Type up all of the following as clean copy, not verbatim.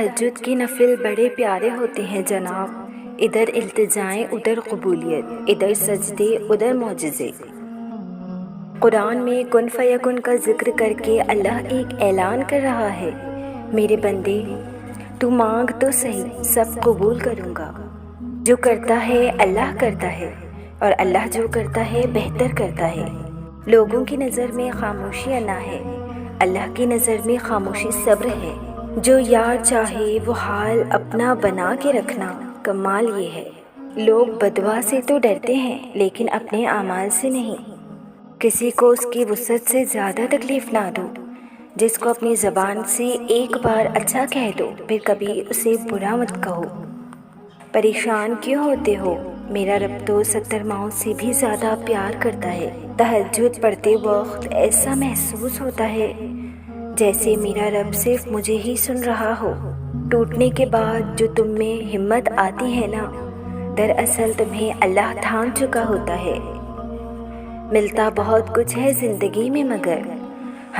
تہجد کی نفل بڑے پیارے ہوتے ہیں جناب، ادھر التجائیں ادھر قبولیت، ادھر سجدے ادھر معجزے۔ قرآن میں کن فیکن کا ذکر کر کے اللہ ایک اعلان کر رہا ہے، میرے بندے تو مانگ تو صحیح، سب قبول کروں گا۔ جو کرتا ہے اللہ کرتا ہے، اور اللہ جو کرتا ہے بہتر کرتا ہے۔ لوگوں کی نظر میں خاموشی انا ہے، اللہ کی نظر میں خاموشی صبر ہے۔ جو یار چاہے وہ حال اپنا بنا کے رکھنا، کمال یہ ہے۔ لوگ بددعا سے تو ڈرتے ہیں لیکن اپنے اعمال سے نہیں۔ کسی کو اس کی وسعت سے زیادہ تکلیف نہ دو، جس کو اپنی زبان سے ایک بار اچھا کہہ دو پھر کبھی اسے برا مت کہو۔ پریشان کیوں ہوتے ہو؟ میرا رب تو 70 ماؤں سے بھی زیادہ پیار کرتا ہے۔ تہجد پڑھتے وقت ایسا محسوس ہوتا ہے جیسے میرا رب صرف مجھے ہی سن رہا ہو۔ ٹوٹنے کے بعد جو تم میں ہمت آتی ہے نا، دراصل تمہیں اللہ تھام چکا ہوتا ہے۔ ملتا بہت کچھ ہے زندگی میں مگر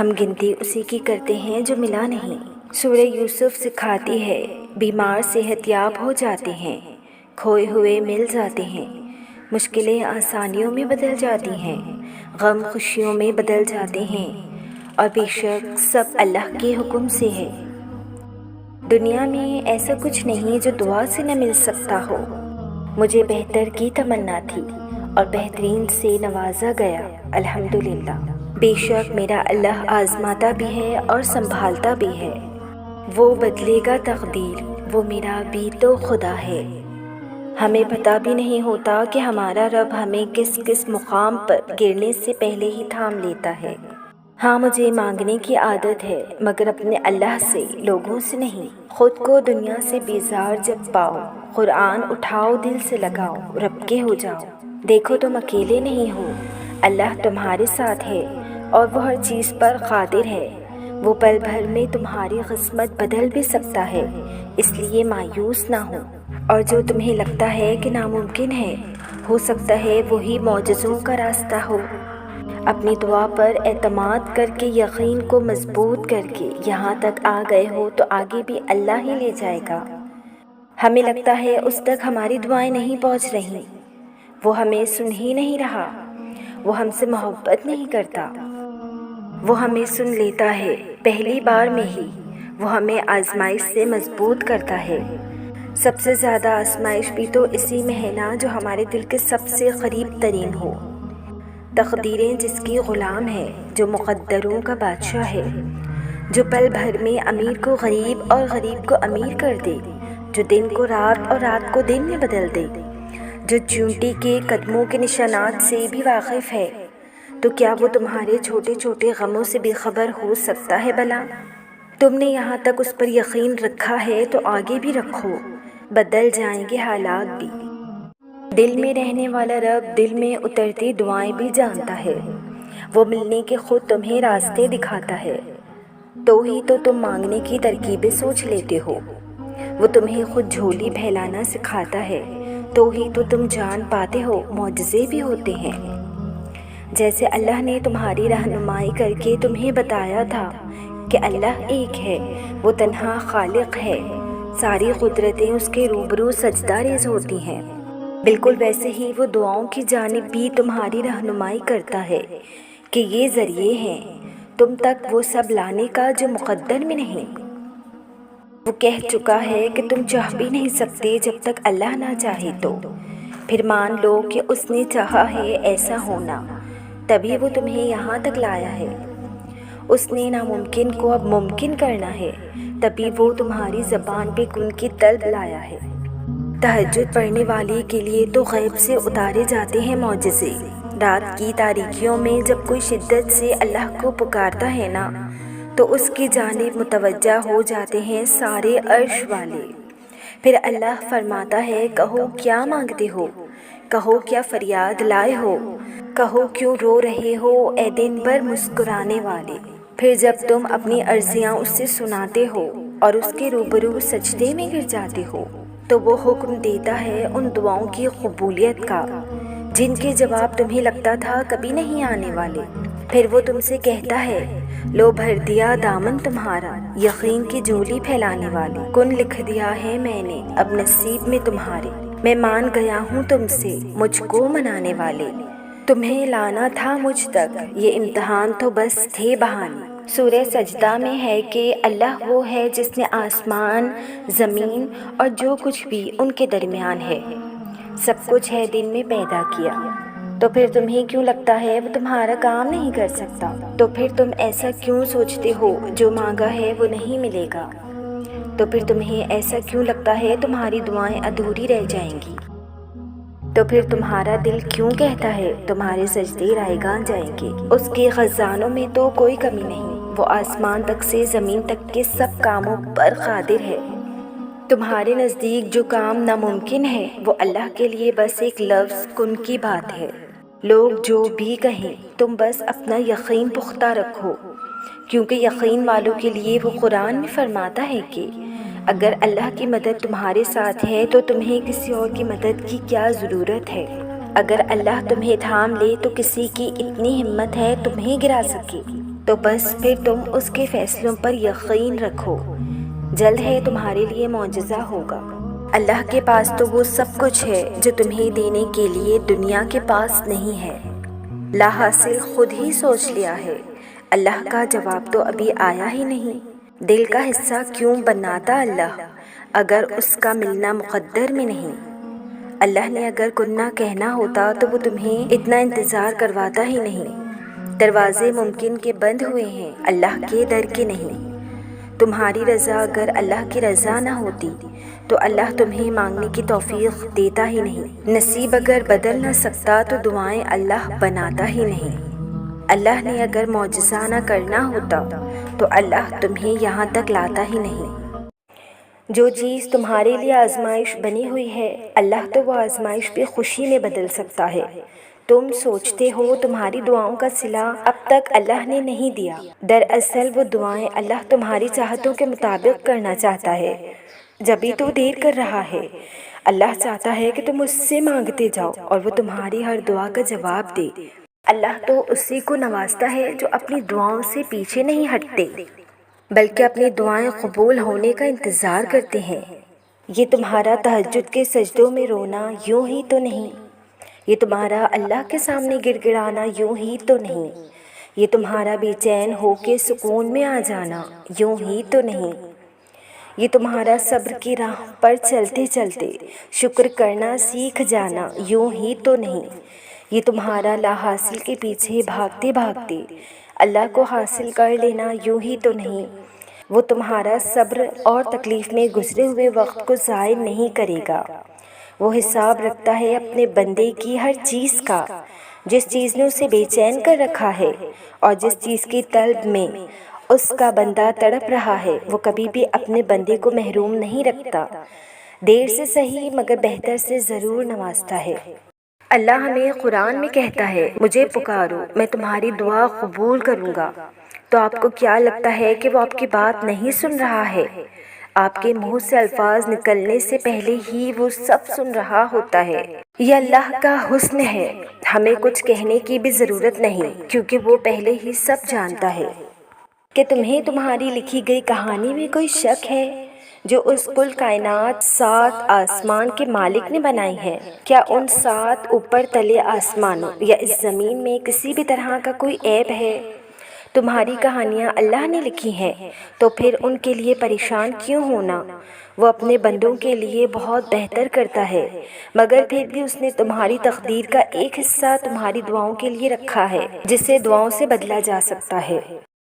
ہم گنتی اسی کی کرتے ہیں جو ملا نہیں۔ سورہ یوسف سکھاتی ہے، بیمار صحت یاب ہو جاتے ہیں، کھوئے ہوئے مل جاتے ہیں، مشکلیں آسانیوں میں بدل جاتی ہیں، غم خوشیوں میں بدل جاتے ہیں، اور بے شک سب اللہ کے حکم سے ہے۔ دنیا میں ایسا کچھ نہیں جو دعا سے نہ مل سکتا ہو۔ مجھے بہتر کی تمنا تھی اور بہترین سے نوازا گیا، الحمدللہ۔ بے شک میرا اللہ آزماتا بھی ہے اور سنبھالتا بھی ہے، وہ بدلے گا تقدیر، وہ میرا بھی تو خدا ہے۔ ہمیں پتہ بھی نہیں ہوتا کہ ہمارا رب ہمیں کس کس مقام پر گرنے سے پہلے ہی تھام لیتا ہے۔ ہاں مجھے مانگنے کی عادت ہے مگر اپنے اللہ سے، لوگوں سے نہیں۔ خود کو دنیا سے بیزار جب پاؤ، قرآن اٹھاؤ دل سے لگاؤ، رب کے ہو جاؤ۔ دیکھو تم اکیلے نہیں ہو، اللہ تمہارے ساتھ ہے اور وہ ہر چیز پر قادر ہے۔ وہ پل بھر میں تمہاری قسمت بدل بھی سکتا ہے، اس لیے مایوس نہ ہو۔ اور جو تمہیں لگتا ہے کہ ناممکن ہے، ہو سکتا ہے وہی معجزوں کا راستہ ہو۔ اپنی دعا پر اعتماد کر کے، یقین کو مضبوط کر کے یہاں تک آ گئے ہو تو آگے بھی اللہ ہی لے جائے گا۔ ہمیں لگتا ہے اس تک ہماری دعائیں نہیں پہنچ رہی، وہ ہمیں سن ہی نہیں رہا، وہ ہم سے محبت نہیں کرتا۔ وہ ہمیں سن لیتا ہے پہلی بار میں ہی، وہ ہمیں آزمائش سے مضبوط کرتا ہے۔ سب سے زیادہ آزمائش بھی تو اسی میں ہے نا جو ہمارے دل کے سب سے قریب ترین ہو۔ تقدیریں جس کی غلام ہے، جو مقدروں کا بادشاہ ہے، جو پل بھر میں امیر کو غریب اور غریب کو امیر کر دے، جو دن کو رات اور رات کو دن میں بدل دے، جو چونٹی کے قدموں کے نشانات سے بھی واقف ہے، تو کیا وہ تمہارے چھوٹے چھوٹے غموں سے بے خبر ہو سکتا ہے بھلا؟ تم نے یہاں تک اس پر یقین رکھا ہے تو آگے بھی رکھو، بدل جائیں گے حالات بھی۔ دل میں رہنے والا رب دل میں اترتی دعائیں بھی جانتا ہے، وہ ملنے کے خود تمہیں راستے دکھاتا ہے، تو ہی تو تم مانگنے کی ترکیبیں سوچ لیتے ہو۔ وہ تمہیں خود جھولی پھیلانا سکھاتا ہے، تو ہی تو تم جان پاتے ہو معجزے بھی ہوتے ہیں۔ جیسے اللہ نے تمہاری رہنمائی کر کے تمہیں بتایا تھا کہ اللہ ایک ہے، وہ تنہا خالق ہے، ساری قدرتیں اس کے روبرو سجدہ ریز ہوتی ہیں، بالکل ویسے ہی وہ دعاؤں کی جانب بھی تمہاری رہنمائی کرتا ہے کہ یہ ذریعے ہیں تم تک وہ سب لانے کا جو مقدر میں نہیں۔ وہ کہہ چکا ہے کہ تم چاہ بھی نہیں سکتے جب تک اللہ نہ چاہے تو، پھر مان لو کہ اس نے چاہا ہے ایسا ہونا، تبھی وہ تمہیں یہاں تک لایا ہے۔ اس نے ناممکن کو اب ممکن کرنا ہے، تبھی وہ تمہاری زبان پہ کن کی طلب لایا ہے۔ تہجد پڑھنے والے کے لیے تو غیب سے اتارے جاتے ہیں معجزے۔ رات کی تاریکیوں میں جب کوئی شدت سے اللہ کو پکارتا ہے نا، تو اس کی جانب متوجہ ہو جاتے ہیں سارے عرش والے۔ پھر اللہ فرماتا ہے، کہو کیا مانگتے ہو، کہو کیا فریاد لائے ہو، کہو کیوں رو رہے ہو اے دن بھر مسکرانے والے۔ پھر جب تم اپنی عرضیاں اس سے سناتے ہو اور اس کے روبرو سجدے میں گر جاتے ہو، تو وہ حکم دیتا ہے ان دعاؤں کی قبولیت کا جن کے جواب تمہیں لگتا تھا کبھی نہیں آنے والے۔ پھر وہ تم سے کہتا ہے، لو بھر دیا دامن تمہارا یقین کی جولی پھیلانے والے، کن لکھ دیا ہے میں نے اب نصیب میں تمہارے، میں مان گیا ہوں تم سے مجھ کو منانے والے، تمہیں لانا تھا مجھ تک یہ امتحان تو بس تھے بہانے۔ سورہ سجدہ میں ہے کہ اللہ وہ ہے جس نے آسمان، زمین اور جو کچھ بھی ان کے درمیان ہے سب کچھ ہے دن میں پیدا کیا، تو پھر تمہیں کیوں لگتا ہے وہ تمہارا کام نہیں کر سکتا؟ تو پھر تم ایسا کیوں سوچتے ہو جو مانگا ہے وہ نہیں ملے گا؟ تو پھر تمہیں ایسا کیوں لگتا ہے تمہاری دعائیں ادھوری رہ جائیں گی؟ تو پھر تمہارا دل کیوں کہتا ہے تمہارے سجدے رائیگان جائیں گے؟ اس کے خزانوں میں تو کوئی کمی نہیں، وہ آسمان تک سے زمین تک کے سب کاموں پر قادر ہے۔ تمہارے نزدیک جو کام ناممکن ہے وہ اللہ کے لیے بس ایک لفظ کن کی بات ہے۔ لوگ جو بھی کہیں تم بس اپنا یقین پختہ رکھو، کیونکہ یقین والوں کے لیے وہ قرآن میں فرماتا ہے کہ اگر اللہ کی مدد تمہارے ساتھ ہے تو تمہیں کسی اور کی مدد کی کیا ضرورت ہے؟ اگر اللہ تمہیں تھام لے تو کسی کی اتنی ہمت ہے تمہیں گرا سکے؟ تو بس پھر تم اس کے فیصلوں پر یقین رکھو، جلد ہے تمہارے لیے معجزہ ہوگا۔ اللہ کے پاس تو وہ سب کچھ ہے جو تمہیں دینے کے لیے دنیا کے پاس نہیں ہے۔ لا حاصل خود ہی سوچ لیا ہے، اللہ کا جواب تو ابھی آیا ہی نہیں۔ دل کا حصہ کیوں بناتا اللہ اگر اس کا ملنا مقدر میں نہیں؟ اللہ نے اگر کننا کہنا ہوتا تو وہ تمہیں اتنا انتظار کرواتا ہی نہیں۔ دروازے ممکن کے بند ہوئے ہیں، اللہ کے در کے نہیں۔ تمہاری رضا اگر اللہ کی رضا نہ ہوتی تو اللہ تمہیں مانگنے کی توفیق دیتا ہی نہیں۔ نصیب اگر بدل نہ سکتا تو دعائیں اللہ بناتا ہی نہیں۔ اللہ نے اگر معجزہ نہ کرنا ہوتا تو اللہ تمہیں یہاں تک لاتا ہی نہیں۔ جو چیز تمہارے لیے آزمائش بنی ہوئی ہے اللہ تو وہ آزمائش بھی خوشی میں بدل سکتا ہے۔ تم سوچتے ہو تمہاری دعاؤں کا صلہ اب تک اللہ نے نہیں دیا، دراصل وہ دعائیں اللہ تمہاری چاہتوں کے مطابق کرنا چاہتا ہے، جبھی تو دیر کر رہا ہے۔ اللہ چاہتا ہے کہ تم اس سے مانگتے جاؤ اور وہ تمہاری ہر دعا کا جواب دے۔ اللہ تو اسی کو نوازتا ہے جو اپنی دعاؤں سے پیچھے نہیں ہٹتے بلکہ اپنی دعائیں قبول ہونے کا انتظار کرتے ہیں۔ یہ تمہارا تہجد کے سجدوں میں رونا یوں ہی تو نہیں، یہ تمہارا اللہ کے سامنے گڑ گڑانا یوں ہی تو نہیں، یہ تمہارا بے چین ہو کے سکون میں آ جانا یوں ہی تو نہیں، یہ تمہارا صبر کی راہ پر چلتے چلتے شکر کرنا سیکھ جانا یوں ہی تو نہیں، یہ تمہارا لا حاصل کے پیچھے بھاگتے بھاگتے اللہ کو حاصل کر لینا یوں ہی تو نہیں، وہ تمہارا صبر اور تکلیف میں گزرے ہوئے وقت کو ضائع نہیں کرے گا۔ وہ حساب رکھتا ہے اپنے بندے کی ہر چیز کا، جس چیز نے اسے بے چین کر رکھا ہے اور جس چیز کی طلب میں اس کا بندہ تڑپ رہا ہے وہ کبھی بھی اپنے بندے کو محروم نہیں رکھتا، دیر سے صحیح مگر بہتر سے ضرور نوازتا ہے۔ اللہ ہمیں قرآن میں کہتا ہے مجھے پکارو میں تمہاری دعا قبول کروں گا، تو آپ کو کیا لگتا ہے کہ وہ آپ کی بات نہیں سن رہا ہے؟ آپ کے منہ سے الفاظ نکلنے سے پہلے ہی وہ سب سن رہا ہوتا ہے۔ یہ اللہ کا حسن ہے، ہمیں کچھ کہنے کی بھی ضرورت نہیں کیونکہ وہ پہلے ہی سب جانتا ہے۔ کہ تمہیں تمہاری لکھی گئی کہانی میں کوئی شک ہے جو اس کل کائنات 7 آسمان کے مالک نے بنائی ہے؟ کیا ان 7 اوپر تلے آسمانوں یا اس زمین میں کسی بھی طرح کا کوئی عیب ہے؟ تمہاری کہانیاں اللہ نے لکھی ہیں تو پھر ان کے لیے پریشان کیوں ہونا؟ وہ اپنے بندوں کے لیے بہت بہتر کرتا ہے، مگر پھر بھی اس نے تمہاری تقدیر کا ایک حصہ تمہاری دعاؤں کے لیے رکھا ہے جسے دعاؤں سے بدلا جا سکتا ہے۔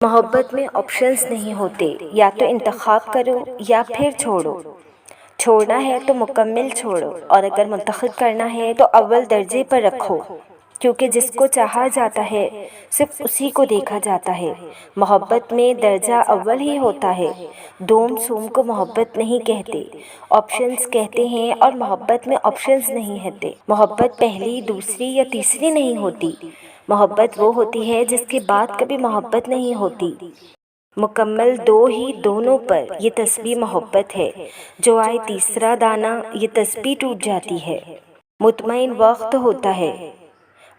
محبت میں آپشنز نہیں ہوتے، یا تو انتخاب کرو یا پھر چھوڑو۔ چھوڑنا ہے تو مکمل چھوڑو اور اگر منتخب کرنا ہے تو اول درجے پر رکھو، کیونکہ جس کو چاہا جاتا ہے صرف اسی کو دیکھا جاتا ہے۔ محبت میں درجہ اول ہی ہوتا ہے۔ دوم سوم کو محبت نہیں کہتے، آپشنز کہتے ہیں، اور محبت میں آپشنز نہیں ہوتے۔ محبت پہلی، دوسری یا تیسری نہیں ہوتی، محبت وہ ہوتی ہے جس کے بعد کبھی محبت نہیں ہوتی۔ مکمل دو ہی دونوں پر یہ تسبیح محبت ہے، جو آئے تیسرا دانہ یہ تسبیح ٹوٹ جاتی ہے۔ مطمئن وقت ہوتا ہے،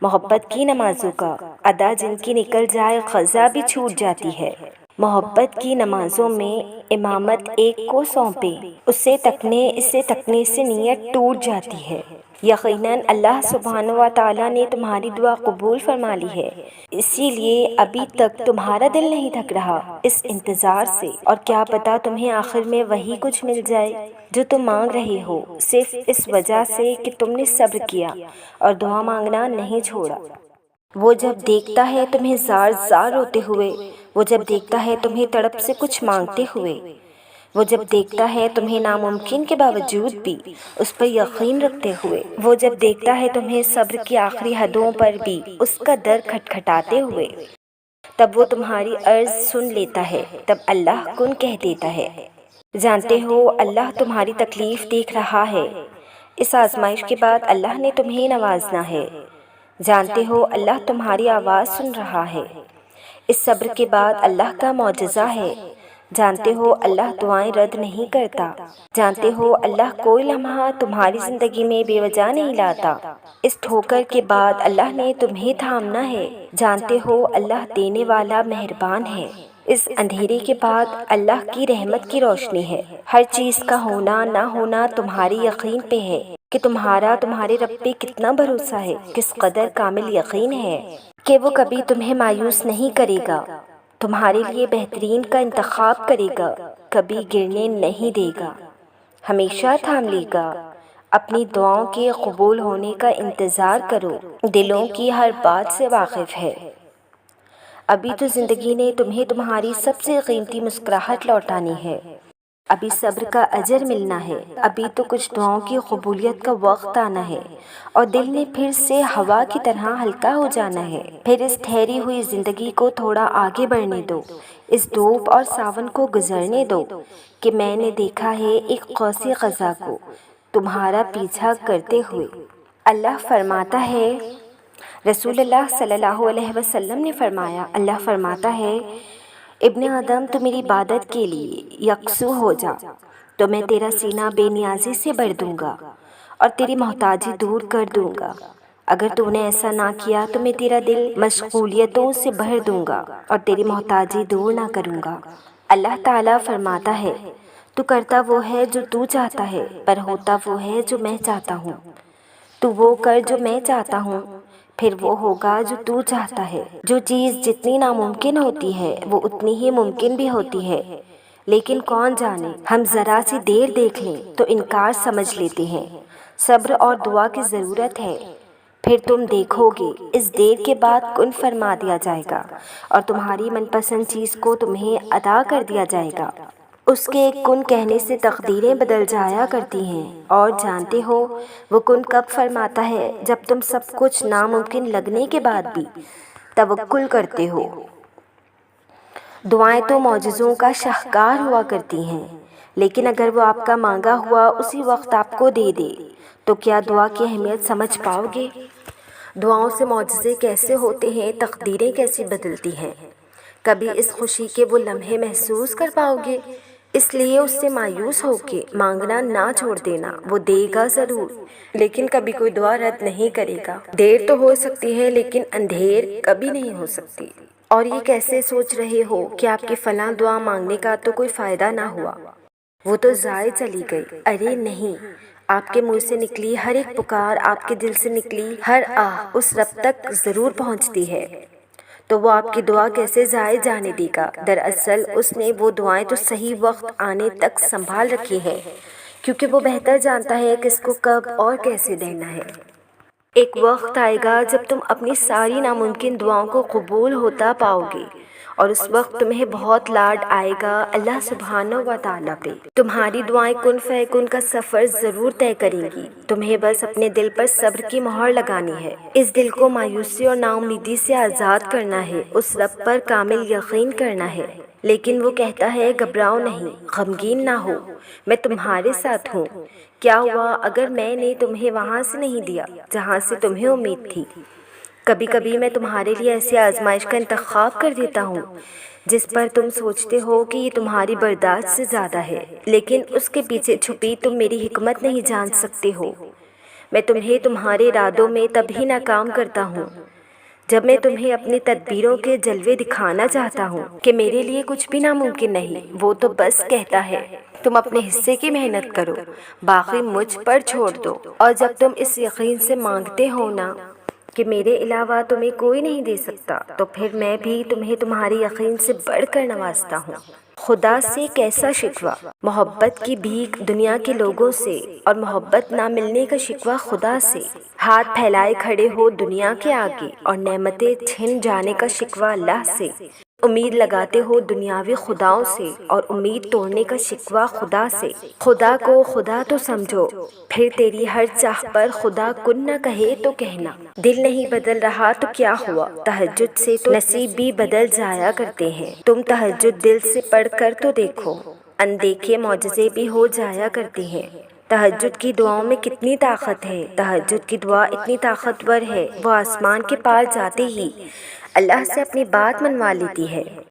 محبت کی نمازوں کا ادا جن کی نکل جائے قضا بھی چھوٹ جاتی ہے۔ محبت کی نمازوں میں امامت ایک کو سونپیں، اسے تکنے سے نیت ٹوٹ جاتی ہے۔ یقیناً اللہ سبحانہ و تعالیٰ نے تمہاری دعا قبول فرما لی ہے، اسی لیے ابھی تک تمہارا دل نہیں تھک رہا اس انتظار سے، اور کیا پتہ تمہیں آخر میں وہی کچھ مل جائے جو تم مانگ رہے ہو، صرف اس وجہ سے کہ تم نے صبر کیا اور دعا مانگنا نہیں چھوڑا۔ وہ جب دیکھتا ہے تمہیں زار زار روتے ہوئے، وہ جب دیکھتا ہے تمہیں تڑپ سے کچھ مانگتے ہوئے، وہ جب دیکھتا ہے تمہیں ناممکن کے باوجود بھی اس پر یقین رکھتے ہوئے، وہ جب دیکھتا ہے تمہیں صبر کی آخری حدوں پر بھی اس کا در کھٹکھٹاتے ہوئے، تب وہ تمہاری عرض سن لیتا ہے، تب اللہ کن کہہ دیتا ہے۔ جانتے ہو اللہ تمہاری تکلیف دیکھ رہا ہے، اس آزمائش کے بعد اللہ نے تمہیں نوازنا ہے۔ جانتے ہو اللہ تمہاری آواز سن رہا ہے، اس صبر کے بعد اللہ کا معجزہ ہے۔ جانتے ہو اللہ دعائیں رد نہیں کرتا۔ جانتے ہو اللہ کوئی لمحہ تمہاری زندگی میں بے وجہ نہیں لاتا، اس ٹھوکر کے بعد اللہ نے تمہیں تھامنا ہے۔ جانتے ہو اللہ دینے والا مہربان ہے، اس اندھیرے کے بعد اللہ کی رحمت کی روشنی ہے۔ ہر چیز کا ہونا نہ ہونا تمہاری یقین پہ ہے کہ تمہارے رب پہ کتنا بھروسہ ہے، کس قدر کامل یقین ہے کہ وہ کبھی تمہیں مایوس نہیں کرے گا، تمہارے لیے بہترین کا انتخاب کرے گا، کبھی گرنے نہیں دے گا، ہمیشہ تھام لے گا۔ اپنی دعاؤں کے قبول ہونے کا انتظار کرو، دلوں کی ہر بات سے واقف ہے۔ ابھی تو زندگی نے تمہیں تمہاری سب سے قیمتی مسکراہٹ لوٹانی ہے، ابھی صبر کا اجر ملنا ہے، ابھی تو کچھ دعاؤں کی قبولیت کا وقت آنا ہے اور دل نے پھر سے ہوا کی طرح ہلکا ہو جانا ہے۔ پھر اس ٹھہری ہوئی زندگی کو تھوڑا آگے بڑھنے دو، اس دھوپ اور ساون کو گزرنے دو کہ میں نے دیکھا ہے ایک قوسی قزح کو تمہارا پیچھا کرتے ہوئے۔ اللہ فرماتا ہے، رسول اللہ صلی اللہ علیہ وسلم نے فرمایا، اللہ فرماتا ہے، ابن آدم تو میری عبادت کے لیے یکسو ہو جا تو میں تیرا سینہ بے نیازی سے بھر دوں گا اور تیری محتاجی دور کر دوں گا۔ اگر تو نے ایسا نہ کیا تو میں تیرا دل مشغولیتوں سے بھر دوں گا اور تیری محتاجی دور نہ کروں گا۔ اللہ تعالیٰ فرماتا ہے، تو کرتا وہ ہے جو تو چاہتا ہے، پر ہوتا وہ ہے جو میں چاہتا ہوں۔ تو وہ کر جو میں چاہتا ہوں، پھر وہ ہوگا جو تو چاہتا ہے۔ جو چیز جتنی ناممکن ہوتی ہے وہ اتنی ہی ممکن بھی ہوتی ہے، لیکن کون جانے ہم ذرا سی دیر دیکھ لیں تو انکار سمجھ لیتے ہیں۔ صبر اور دعا کی ضرورت ہے، پھر تم دیکھو گے اس دیر کے بعد کن فرما دیا جائے گا اور تمہاری من پسند چیز کو تمہیں عطا کر دیا جائے گا۔ اس کے ایک کن کہنے سے تقدیریں بدل جایا کرتی ہیں، اور جانتے ہو وہ کن کب فرماتا ہے؟ جب تم سب کچھ ناممکن لگنے کے بعد بھی توکل کرتے ہو۔ دعائیں تو معجزوں کا شاہکار ہوا کرتی ہیں، لیکن اگر وہ آپ کا مانگا ہوا اسی وقت آپ کو دے دے تو کیا دعا کی اہمیت سمجھ پاؤ گے؟ دعاؤں سے معجزے کیسے ہوتے ہیں، تقدیریں کیسی بدلتی ہیں، کبھی اس خوشی کے وہ لمحے محسوس کر پاؤ گے؟ اس لیے اس سے مایوس ہو کے مانگنا نہ چھوڑ دینا، وہ دے گا ضرور، لیکن کبھی کوئی دعا رد نہیں کرے گا۔ دیر تو ہو سکتی ہے لیکن اندھیر کبھی نہیں ہو سکتی۔ اور یہ کیسے سوچ رہے ہو کہ آپ کی فلاں دعا مانگنے کا تو کوئی فائدہ نہ ہوا، وہ تو ضائع چلی گئی؟ ارے نہیں، آپ کے منہ سے نکلی ہر ایک پکار، آپ کے دل سے نکلی ہر آہ اس رب تک ضرور پہنچتی ہے، تو وہ آپ کی دعا کیسے ضائع جانے دے گا؟ دراصل اس نے وہ دعائیں تو صحیح وقت آنے تک سنبھال رکھی ہیں، کیونکہ وہ بہتر جانتا ہے کس کو کب اور کیسے دینا ہے۔ ایک وقت آئے گا جب تم اپنی ساری ناممکن دعاؤں کو قبول ہوتا پاؤ گے، اور اس وقت تمہیں بہت لاڈ آئے گا اللہ سبحانہ و تعالیٰ پہ۔ تمہاری دعائیں کن فیکن کا سفر ضرور طے کریں گی، تمہیں بس اپنے دل پر صبر کی مہر لگانی ہے، اس دل کو مایوسی اور نا امیدی سے آزاد کرنا ہے، اس رب پر کامل یقین کرنا ہے۔ لیکن وہ کہتا ہے، گھبراؤ نہیں، غمگین نہ ہو، میں تمہارے ساتھ ہوں۔ کیا ہوا اگر میں نے تمہیں وہاں سے نہیں دیا جہاں سے تمہیں امید تھی؟ کبھی کبھی میں تمہارے لیے ایسی آزمائش کا انتخاب کر دیتا ہوں جس پر تم سوچتے ہو کہ یہ تمہاری برداشت سے زیادہ ہے، لیکن اس کے پیچھے چھپی تم میری حکمت نہیں جان سکتے ہو۔ میں تمہیں تمہارے ارادوں میں تب ہی ناکام کرتا ہوں جب میں تمہیں اپنی تدبیروں کے جلوے دکھانا چاہتا ہوں کہ میرے لیے کچھ بھی ناممکن نہیں، وہ تو بس کہتا ہے تم اپنے حصے کی محنت کرو، باقی مجھ پر چھوڑ دو۔ اور جب تم اس یقین سے مانگتے ہو نا کہ میرے علاوہ تمہیں کوئی نہیں دے سکتا، تو پھر میں بھی تمہیں تمہارے یقین سے بڑھ کر نوازتا ہوں۔ خدا سے کیسا شکوہ؟ محبت کی بھیک دنیا کے لوگوں سے اور محبت نہ ملنے کا شکوہ خدا سے۔ ہاتھ پھیلائے کھڑے ہو دنیا کے آگے اور نعمتیں چھن جانے کا شکوہ اللہ سے۔ امید لگاتے ہو دنیاوی خداؤں سے اور امید توڑنے کا شکوہ خدا سے۔ خدا کو خدا تو سمجھو، پھر تیری ہر چاہ پر خدا کن نہ کہے تو کہنا۔ دل نہیں بدل رہا تو کیا ہوا، تہجد سے تو نصیب بھی بدل جایا کرتے ہیں۔ تم تہجد دل سے پڑھ کر تو دیکھو، اندیکھے معجزے بھی ہو جایا کرتے ہیں۔ تہجد کی دعاؤں میں کتنی طاقت ہے، تہجد کی دعا اتنی طاقتور ہے وہ آسمان کے پار جاتے ہی اللہ سے اپنی بات منوا لیتی ہے۔